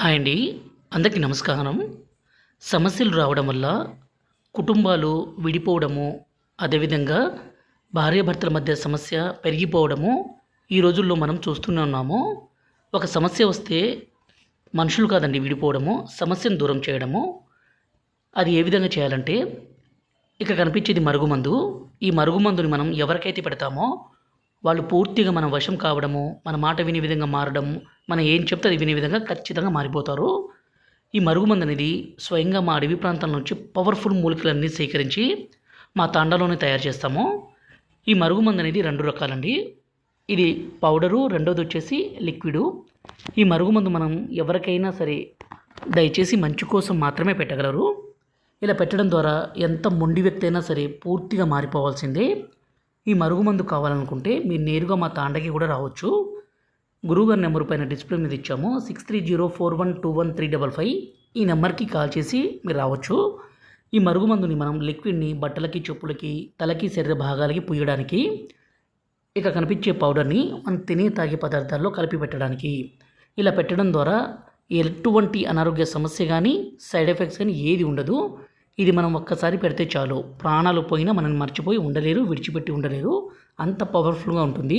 Hi అండి. అందరికీ నమస్కారం. సమస్యలు రావడం వల్ల కుటుంబాలు విడిపోవడము, అదేవిధంగా భార్యాభర్తల మధ్య సమస్య పెరిగిపోవడము ఈ రోజుల్లో మనం చూస్తూనే ఉన్నాము. ఒక సమస్య వస్తే మనుషులు కాదండి విడిపోవడము, సమస్యను దూరం చేయడము. అది ఏ విధంగా చేయాలంటే ఇక్కడ కనిపించేది మరుగుమందు. ఈ మరుగుమందుని మనం ఎవరికైతే పెడతామో వాళ్ళు పూర్తిగా మన వశం కావడము, మన మాట వినే విధంగా మారడం, మనం ఏం చెప్తే అది వినే విధంగా ఖచ్చితంగా మారిపోతారు. ఈ మరుగుమందు అనేది స్వయంగా మా అడవి ప్రాంతాల నుంచి పవర్ఫుల్ మూలికలన్నీ సేకరించి మా తాండాలోనే తయారు చేస్తాము. ఈ మరుగుమందు అనేది 2 రకాలండి. ఇది పౌడరు, రెండోది వచ్చేసి లిక్విడు. ఈ మరుగుమందు మనం ఎవరికైనా సరే దయచేసి మంచి కోసం మాత్రమే పెట్టగలరు. ఇలా పెట్టడం ద్వారా ఎంత మొండి వ్యక్తి అయినా సరే పూర్తిగా మారిపోవాల్సిందే. ఈ మరుగుమందు కావాలనుకుంటే మీరు నేరుగా మా తాండకి కూడా రావచ్చు. గురువుగారి నెంబర్ పైన డిస్ప్లే మీద ఇచ్చాము 6304121355. ఈ నెంబర్కి కాల్ చేసి మీరు రావచ్చు. ఈ మరుగుమందుని మనం లిక్విడ్ని బట్టలకి, చెప్పులకి, తలకి, శరీర భాగాలకి పూయడానికి, ఇక కనిపించే పౌడర్ని మనం తినే తాగే పదార్థాల్లో కలిపి పెట్టడానికి. ఇలా పెట్టడం ద్వారా ఎటువంటి అనారోగ్య సమస్య కానీ సైడ్ ఎఫెక్ట్స్ కానీ ఏది ఉండదు. ఇది మనం ఒక్కసారి పెడితే చాలు, ప్రాణాలు పోయినా మనల్ని మర్చిపోయి ఉండలేరు, విడిచిపెట్టి ఉండలేరు. అంత పవర్ఫుల్గా ఉంటుంది.